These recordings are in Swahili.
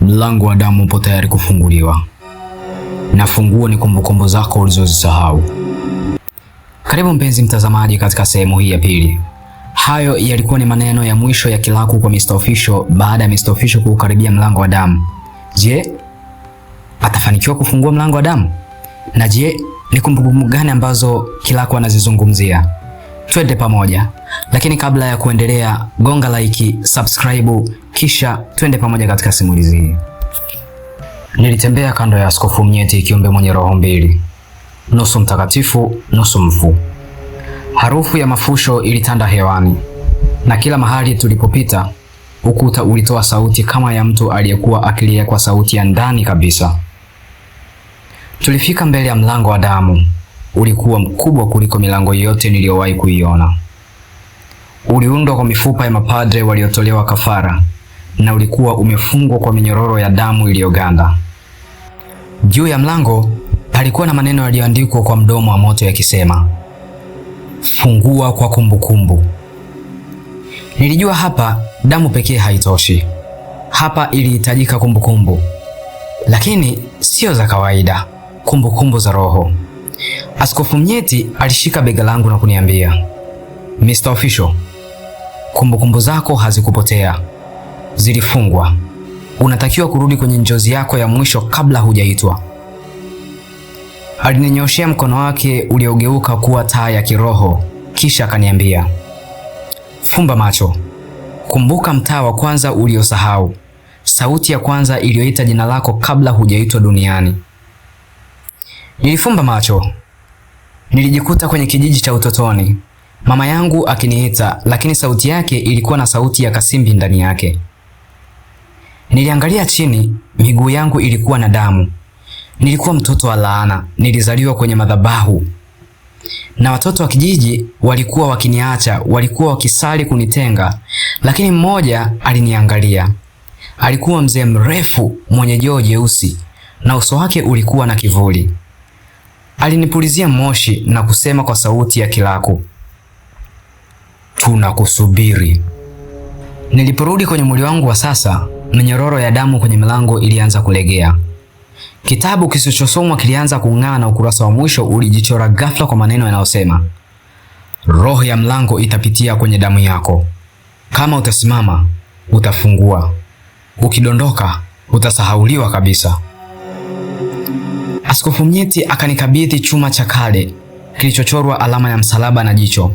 Mlango wa damu upo tayari kufunguliwa, na funguo ni kumbukumbu zako ulizozisahau. Karibu mpenzi mtazamaji katika sehemu hii ya pili. Hayo yalikuwa ni maneno ya mwisho ya Kilaku kwa Mr. Official baada ya Mr. Official kukaribia mlango wa damu. Je, atafanikiwa kufungua mlango wa damu? Na je, ni kumbukumbu gani ambazo Kilaku anazizungumzia? Twende pamoja. Lakini kabla ya kuendelea, gonga like, subscribe, kisha twende pamoja katika simulizi hii. Nilitembea kando ya Askofu Mnyeti, kiumbe mwenye roho mbili, nusu mtakatifu, nusu mfu. Harufu ya mafusho ilitanda hewani, na kila mahali tulipopita, ukuta ulitoa sauti kama ya mtu aliyekuwa akilia kwa sauti ya ndani kabisa. Tulifika mbele ya mlango wa damu. Ulikuwa mkubwa kuliko milango yote niliyowahi kuiona. Uliundwa kwa mifupa ya mapadre waliotolewa kafara, na ulikuwa umefungwa kwa minyororo ya damu iliyoganda. Juu ya mlango palikuwa na maneno yaliyoandikwa kwa mdomo wa moto yakisema, fungua kwa kumbukumbu. Nilijua hapa damu pekee haitoshi. Hapa ilihitajika kumbukumbu, lakini sio za kawaida, kumbukumbu za roho. Askofu Mnyeti alishika bega langu na kuniambia, Mr. Official, kumbukumbu zako hazikupotea, zilifungwa. Unatakiwa kurudi kwenye njozi yako ya mwisho kabla hujaitwa. Alininyoshea mkono wake uliogeuka kuwa taa ya kiroho, kisha akaniambia, fumba macho. Kumbuka mtaa wa kwanza uliosahau, sauti ya kwanza iliyoita jina lako kabla hujaitwa duniani. Nilifumba macho. Nilijikuta kwenye kijiji cha utotoni, mama yangu akiniita, lakini sauti yake ilikuwa na sauti ya kasimbi ndani yake. Niliangalia chini, miguu yangu ilikuwa na damu. Nilikuwa mtoto wa laana, nilizaliwa kwenye madhabahu. Na watoto wa kijiji walikuwa wakiniacha, walikuwa wakisali kunitenga, lakini mmoja aliniangalia. Alikuwa mzee mrefu mwenye joo jeusi, na uso wake ulikuwa na kivuli. Alinipulizia moshi na kusema kwa sauti ya Kilaku, tunakusubiri. Niliporudi kwenye mwili wangu wa sasa, minyororo ya damu kwenye milango ilianza kulegea. Kitabu kisichosomwa kilianza kung'aa na ukurasa wa mwisho ulijichora ghafla kwa maneno yanayosema, roho ya mlango itapitia kwenye damu yako. Kama utasimama, utafungua. Ukidondoka, utasahauliwa kabisa. Askofu Mnyeti akanikabidhi chuma cha kale kilichochorwa alama ya msalaba na jicho.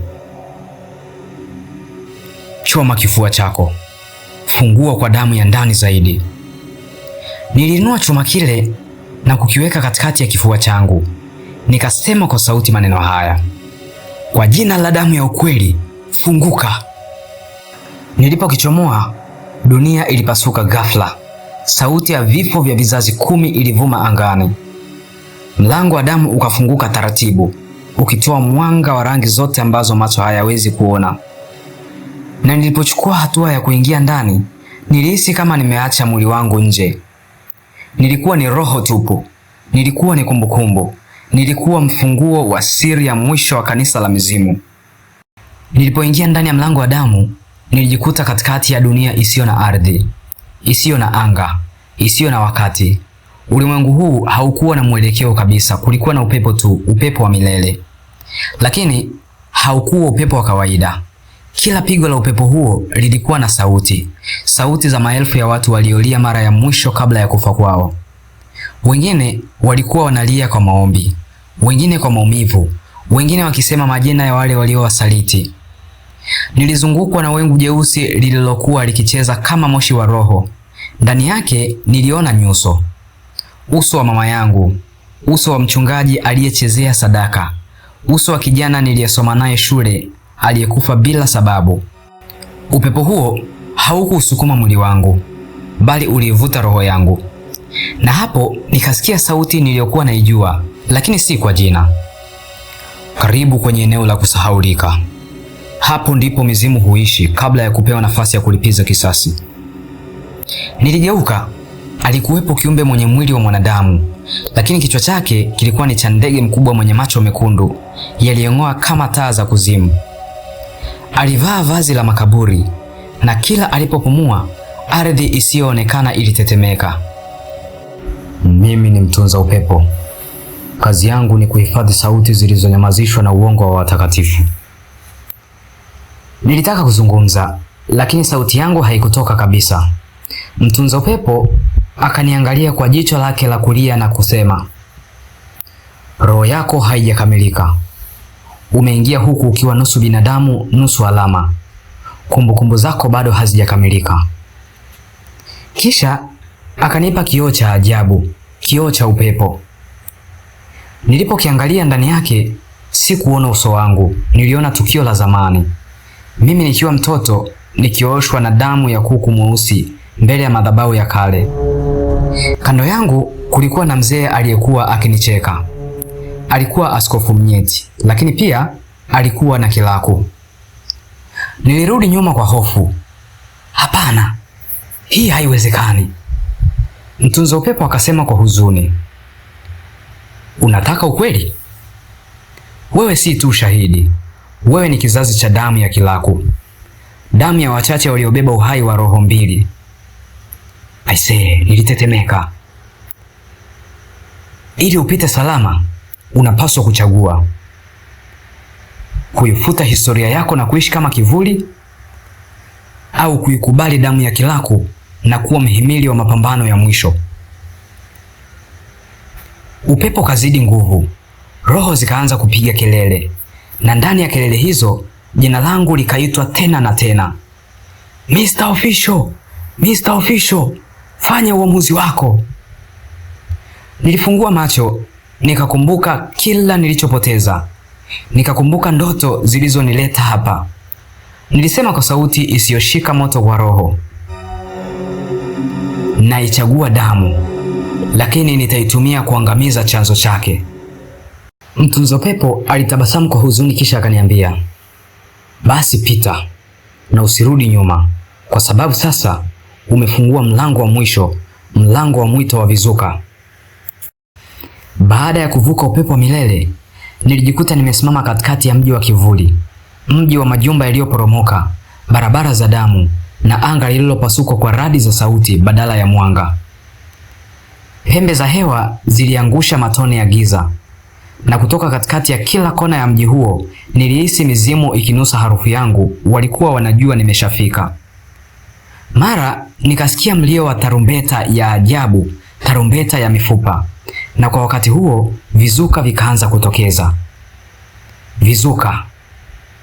Choma kifua chako. Fungua kwa damu ya ndani zaidi. Nilinunua chuma kile na kukiweka katikati ya kifua changu. Nikasema kwa sauti maneno haya, kwa jina la damu ya ukweli, funguka. Nilipokichomoa, dunia ilipasuka ghafla. Sauti ya vifo vya vizazi 10 ilivuma angani. Mlango wa damu ukafunguka taratibu, ukitoa mwanga wa rangi zote ambazo macho hayawezi kuona. Na nilipochukua hatua ya kuingia ndani, nilihisi kama nimeacha mwili wangu nje. Nilikuwa ni roho tupu, nilikuwa ni kumbukumbu, nilikuwa mfunguo wa siri ya mwisho wa kanisa la mizimu. Nilipoingia ndani ya mlango wa damu, nilijikuta katikati ya dunia isiyo na ardhi, isiyo na anga, isiyo na wakati. Ulimwengu huu haukuwa na mwelekeo kabisa, kulikuwa na upepo tu, upepo wa milele. Lakini haukuwa upepo wa kawaida. Kila pigo la upepo huo lilikuwa na sauti, sauti za maelfu ya watu waliolia mara ya mwisho kabla ya kufa kwao. Wengine walikuwa wanalia kwa maombi, wengine kwa maumivu, wengine wakisema majina ya wale waliowasaliti. Nilizungukwa na wingu jeusi lililokuwa likicheza kama moshi wa roho. Ndani yake niliona nyuso. Uso wa mama yangu, uso wa mchungaji aliyechezea sadaka, uso wa kijana niliyesoma naye shule aliyekufa bila sababu. Upepo huo haukusukuma mwili wangu, bali ulivuta roho yangu. Na hapo nikasikia sauti niliyokuwa naijua, lakini si kwa jina. Karibu kwenye eneo la kusahaulika. Hapo ndipo mizimu huishi kabla ya kupewa nafasi ya kulipiza kisasi. Niligeuka. Alikuwepo kiumbe mwenye mwili wa mwanadamu, lakini kichwa chake kilikuwa ni cha ndege mkubwa mwenye macho mekundu yaliyong'oa kama taa za kuzimu. Alivaa vazi la makaburi na kila alipopumua ardhi isiyoonekana ilitetemeka. Mimi ni mtunza upepo. Kazi yangu ni kuhifadhi sauti zilizonyamazishwa na uongo wa watakatifu. Nilitaka kuzungumza, lakini sauti yangu haikutoka kabisa. Mtunza upepo akaniangalia kwa jicho lake la kulia na kusema, roho yako haijakamilika. Umeingia huku ukiwa nusu binadamu, nusu alama. Kumbukumbu zako bado hazijakamilika. Kisha akanipa kioo cha ajabu, kioo cha upepo. Nilipokiangalia ndani yake, si kuona uso wangu, niliona tukio la zamani. Mimi nikiwa mtoto, nikioshwa na damu ya kuku mweusi mbele ya madhabahu ya kale. Kando yangu kulikuwa na mzee aliyekuwa akinicheka. Alikuwa askofu mnyeti, lakini pia alikuwa na kilaku. Nilirudi nyuma kwa hofu. Hapana, hii haiwezekani. Mtunza upepo akasema kwa huzuni, unataka ukweli? Wewe si tu shahidi, wewe ni kizazi cha damu ya kilaku, damu ya wachache waliobeba uhai wa roho mbili. Aisee, nilitetemeka. Ili upite salama, unapaswa kuchagua kuifuta historia yako na kuishi kama kivuli, au kuikubali damu ya kilaku na kuwa mhimili wa mapambano ya mwisho. Upepo kazidi nguvu, roho zikaanza kupiga kelele, na ndani ya kelele hizo jina langu likaitwa tena na tena. Mr. Official, Mr. Official, fanya uamuzi wako. Nilifungua macho, nikakumbuka kila nilichopoteza. Nikakumbuka ndoto zilizonileta hapa. Nilisema kwa sauti isiyoshika moto kwa roho, naichagua damu, lakini nitaitumia kuangamiza chanzo chake. Mtunza pepo alitabasamu kwa huzuni, kisha akaniambia, basi pita na usirudi nyuma, kwa sababu sasa umefungua mlango wa mwisho, mlango wa mwito wa vizuka. Baada ya kuvuka upepo wa milele, nilijikuta nimesimama katikati ya mji wa kivuli, mji wa majumba yaliyoporomoka, barabara za damu na anga lililopasuka kwa radi za sauti badala ya mwanga. Pembe za hewa ziliangusha matone ya giza, na kutoka katikati ya kila kona ya mji huo nilihisi mizimu ikinusa harufu yangu. Walikuwa wanajua nimeshafika. Mara nikasikia mlio wa tarumbeta ya ajabu, tarumbeta ya mifupa, na kwa wakati huo vizuka vikaanza kutokeza. Vizuka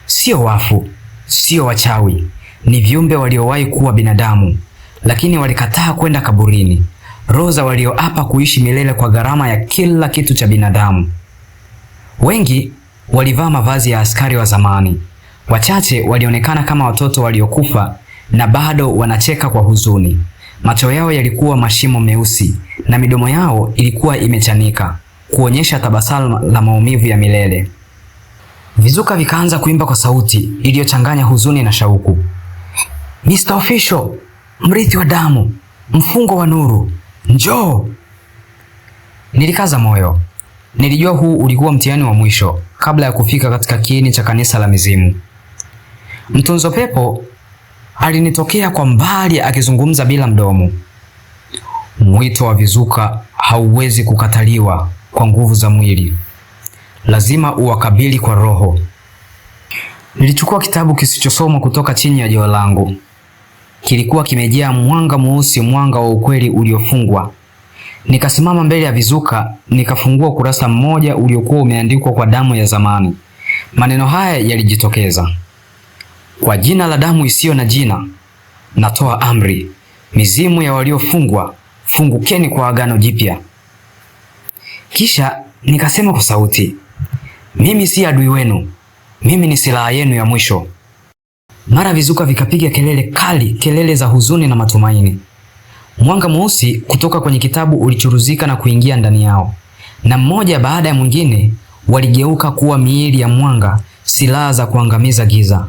sio wafu, sio wachawi, ni viumbe waliowahi kuwa binadamu, lakini walikataa kwenda kaburini. Roho walioapa kuishi milele kwa gharama ya kila kitu cha binadamu. Wengi walivaa mavazi ya askari wa zamani. Wachache walionekana kama watoto waliokufa na bado wanacheka kwa huzuni. Macho yao yalikuwa mashimo meusi na midomo yao ilikuwa imechanika, kuonyesha tabasamu la maumivu ya milele. Vizuka vikaanza kuimba kwa sauti iliyochanganya huzuni na shauku. Mr. Official, mrithi wa damu, mfungo wa nuru, njoo! Nilikaza moyo. Nilijua huu ulikuwa mtihani wa mwisho kabla ya kufika katika kiini cha kanisa la mizimu. Mtunza pepo alinitokea kwa mbali akizungumza bila mdomo. Mwito wa vizuka hauwezi kukataliwa kwa nguvu za mwili. Lazima uwakabili kwa roho. Nilichukua kitabu kisichosomwa kutoka chini ya jiwe langu. Kilikuwa kimejaa mwanga mweusi, mwanga wa ukweli uliofungwa. Nikasimama mbele ya vizuka, nikafungua ukurasa mmoja uliokuwa umeandikwa kwa damu ya zamani. Maneno haya yalijitokeza. Kwa jina la damu isiyo na jina, natoa amri, mizimu ya waliofungwa, fungukeni kwa agano jipya. Kisha nikasema kwa sauti, mimi si adui wenu, mimi ni silaha yenu ya mwisho. Mara vizuka vikapiga kelele kali, kelele za huzuni na matumaini. Mwanga mweusi kutoka kwenye kitabu ulichuruzika na kuingia ndani yao, na mmoja baada ya mwingine waligeuka kuwa miili ya mwanga, silaha za kuangamiza giza.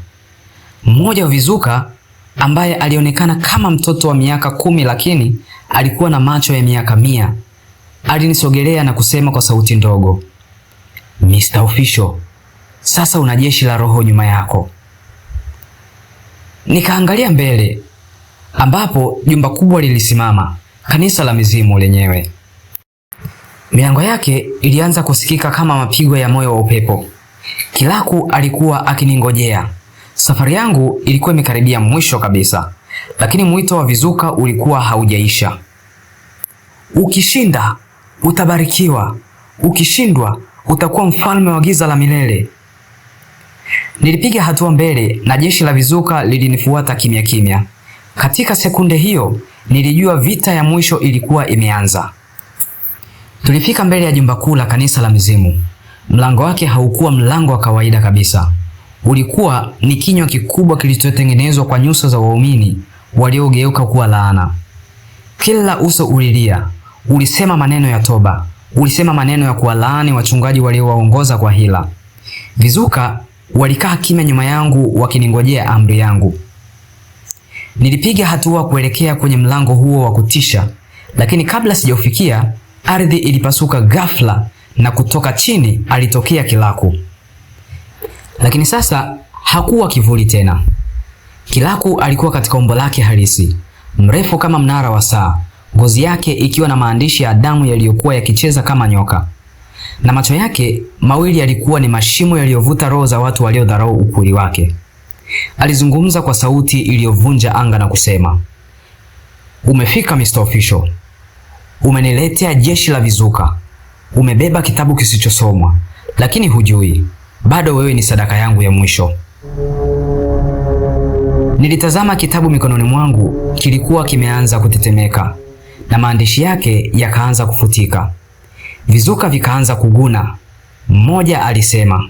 Mmoja wa vizuka ambaye alionekana kama mtoto wa miaka 10 lakini alikuwa na macho ya miaka 100, alinisogelea na kusema kwa sauti ndogo, Mr. Official, sasa una jeshi la roho nyuma yako. Nikaangalia mbele ambapo jumba kubwa lilisimama, kanisa la mizimu lenyewe. Milango yake ilianza kusikika kama mapigo ya moyo wa upepo. Kilaku alikuwa akiningojea. Safari yangu ilikuwa imekaribia mwisho kabisa, lakini mwito wa vizuka ulikuwa haujaisha. Ukishinda utabarikiwa, ukishindwa utakuwa mfalme wa giza la milele. Nilipiga hatua mbele na jeshi la vizuka lilinifuata kimya kimya. Katika sekunde hiyo nilijua vita ya mwisho ilikuwa imeanza. Tulifika mbele ya jumba kuu la kanisa la mizimu. Mlango wake haukuwa mlango wa kawaida kabisa. Ulikuwa ni kinywa kikubwa kilichotengenezwa kwa nyuso za waumini waliogeuka kuwa laana. Kila uso ulilia, ulisema maneno ya toba, ulisema maneno ya kuwalaani wachungaji waliowaongoza kwa hila. Vizuka walikaa kimya nyuma yangu wakiningojea amri yangu. Nilipiga hatua kuelekea kwenye mlango huo wa kutisha, lakini kabla sijaufikia, ardhi ilipasuka ghafla na kutoka chini alitokea Kilaku. Lakini sasa hakuwa kivuli tena. Kilaku alikuwa katika umbo lake halisi, mrefu kama mnara wa saa, ngozi yake ikiwa na maandishi ya damu yaliyokuwa yakicheza kama nyoka. Na macho yake mawili yalikuwa ni mashimo yaliyovuta roho za watu waliodharau ukuli wake. Alizungumza kwa sauti iliyovunja anga na kusema, "Umefika Mr. Official. Umeniletea jeshi la vizuka. Umebeba kitabu kisichosomwa, lakini hujui, bado wewe ni sadaka yangu ya mwisho." Nilitazama kitabu mikononi mwangu, kilikuwa kimeanza kutetemeka na maandishi yake yakaanza kufutika. Vizuka vikaanza kuguna. Mmoja alisema,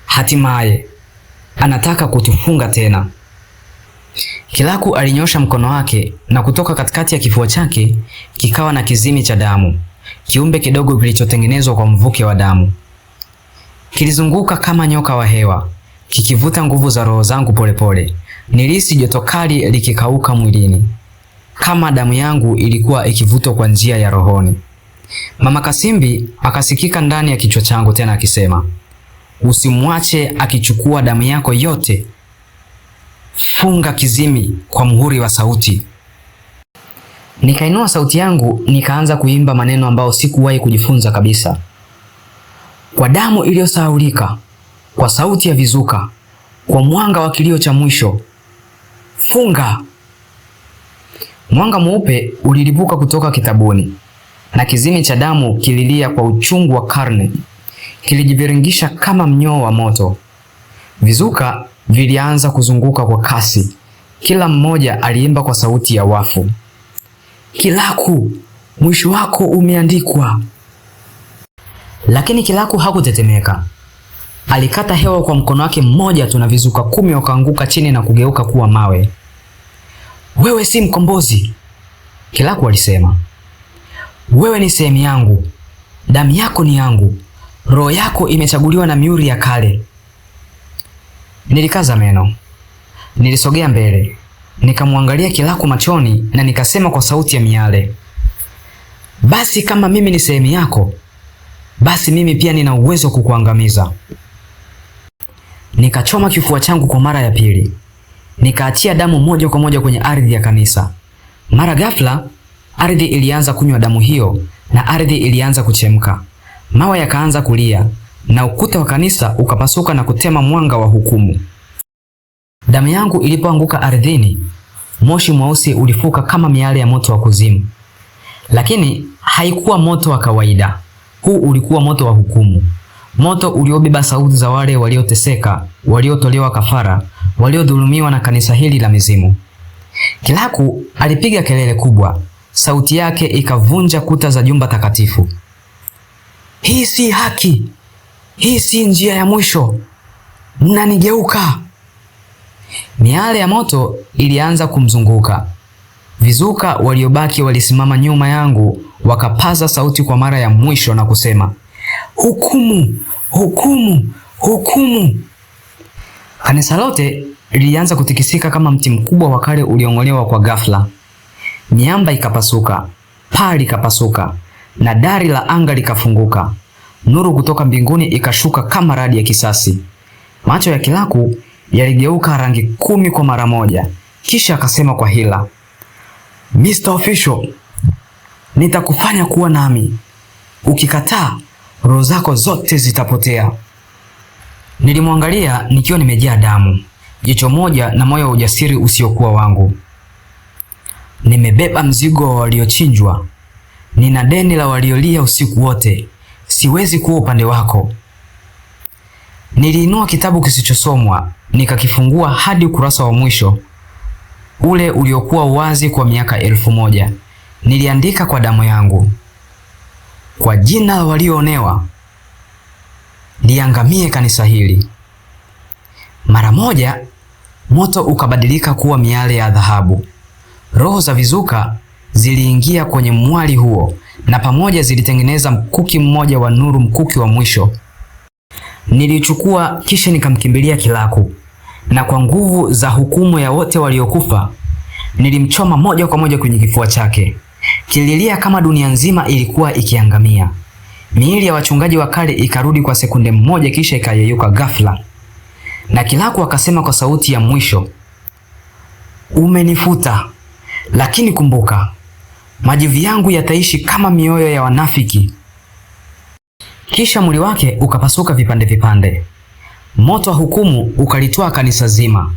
"Hatimaye anataka kutufunga tena." Kilaku alinyosha mkono wake na kutoka katikati ya kifua chake kikawa na kizimi cha damu, kiumbe kidogo kilichotengenezwa kwa mvuke wa damu. Kilizunguka kama nyoka wa hewa, kikivuta nguvu za roho zangu polepole. Nilihisi joto kali likikauka mwilini, kama damu yangu ilikuwa ikivutwa kwa njia ya rohoni. Mama Kasimbi akasikika ndani ya kichwa changu tena akisema, "Usimwache akichukua damu yako yote. Funga kizimi kwa muhuri wa sauti." Nikainua sauti yangu nikaanza kuimba maneno ambayo sikuwahi kujifunza kabisa. Kwa damu iliyosahaulika, kwa sauti ya vizuka, kwa mwanga wa kilio cha mwisho, funga. Mwanga mweupe ulilipuka kutoka kitabuni na kizimi cha damu kililia kwa uchungu wa karne, kilijiviringisha kama mnyoo wa moto. Vizuka vilianza kuzunguka kwa kasi. Kila mmoja aliimba kwa sauti ya wafu, "Kilaku, mwisho wako umeandikwa." Lakini Kilaku hakutetemeka. Alikata hewa kwa mkono wake mmoja tu na vizuka 10 wakaanguka chini na kugeuka kuwa mawe. "Wewe si mkombozi," Kilaku alisema. "Wewe ni sehemu yangu. Damu yako ni yangu. Roho yako imechaguliwa na miuri ya kale." Nilikaza meno. Nilisogea mbele. Nikamwangalia Kilaku machoni na nikasema kwa sauti ya miale, "Basi kama mimi ni sehemu yako, basi mimi pia nina uwezo kukuangamiza." Nikachoma kifua changu kwa mara ya pili. Nikaachia damu moja kwa moja kwenye ardhi ya kanisa. Mara ghafla, ardhi ilianza kunywa damu hiyo na ardhi ilianza kuchemka. Mawe yakaanza kulia na ukuta wa kanisa ukapasuka na kutema mwanga wa hukumu. Damu yangu ilipoanguka ardhini, moshi mweusi ulifuka kama miale ya moto wa kuzimu. Lakini haikuwa moto wa kawaida. Huu ulikuwa moto wa hukumu. Moto uliobeba sauti za wale walioteseka, waliotolewa kafara, waliodhulumiwa na kanisa hili la mizimu. Kilaku alipiga kelele kubwa. Sauti yake ikavunja kuta za jumba takatifu. "Hii si haki. Hii si njia ya mwisho. Mnanigeuka." Miale ya moto ilianza kumzunguka. Vizuka waliobaki walisimama nyuma yangu wakapaza sauti kwa mara ya mwisho na kusema, "Hukumu! Hukumu! Hukumu!" Kanisa lote lilianza kutikisika kama mti mkubwa wa kale uliong'olewa kwa ghafla. Miamba ikapasuka, paa likapasuka, na dari la anga likafunguka. Nuru kutoka mbinguni ikashuka kama radi ya kisasi. Macho ya Kilaku yaligeuka rangi 10 kwa mara moja. Kisha akasema kwa hila, Mr. Official, nitakufanya kuwa nami. Ukikataa, roho zako zote zitapotea. Nilimwangalia nikiwa nimejaa damu, jicho moja na moyo wa ujasiri usiokuwa wangu. Nimebeba mzigo wa waliochinjwa. Nina deni la waliolia usiku wote. Siwezi kuwa upande wako. Niliinua kitabu kisichosomwa, nikakifungua hadi ukurasa wa mwisho, ule uliokuwa wazi kwa miaka 1000. Niliandika kwa damu yangu, kwa jina la walioonewa, liangamie kanisa hili. Mara moja moto ukabadilika kuwa miale ya dhahabu. Roho za vizuka ziliingia kwenye mwali huo na pamoja zilitengeneza mkuki mmoja wa nuru, mkuki wa mwisho. Nilichukua kisha nikamkimbilia Kilaku, na kwa nguvu za hukumu ya wote waliokufa nilimchoma moja kwa moja kwenye kifua chake. Kililia kama dunia nzima ilikuwa ikiangamia. Miili ya wachungaji wa kale ikarudi kwa sekunde moja, kisha ikayeyuka ghafla, na Kilaku akasema kwa sauti ya mwisho, umenifuta, lakini kumbuka, majivu yangu yataishi kama mioyo ya wanafiki. Kisha mwili wake ukapasuka vipande vipande. Moto wa hukumu ukalitoa kanisa zima,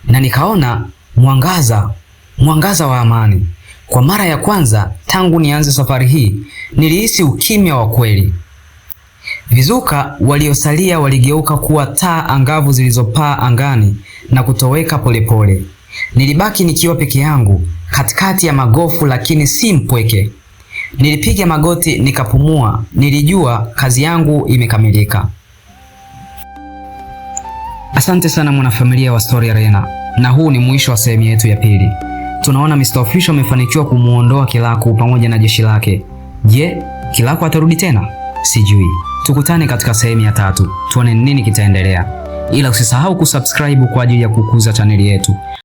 na nikaona mwangaza wa amani. Kwa mara ya kwanza tangu nianze safari hii, nilihisi ukimya wa kweli. Vizuka waliosalia waligeuka kuwa taa angavu zilizopaa angani na kutoweka polepole. Nilibaki nikiwa peke yangu katikati ya magofu, lakini si mpweke. Nilipiga magoti nikapumua. Nilijua kazi yangu imekamilika. Asante sana mwanafamilia wa Story Arena, na huu ni mwisho wa sehemu yetu ya pili. Tunaona Mr. Official amefanikiwa kumuondoa Kilaku pamoja na jeshi lake. Je, Kilaku atarudi tena? Sijui. Tukutane katika sehemu ya 3 tuone nini kitaendelea. Ila usisahau kusubscribe kwa ajili ya kukuza chaneli yetu.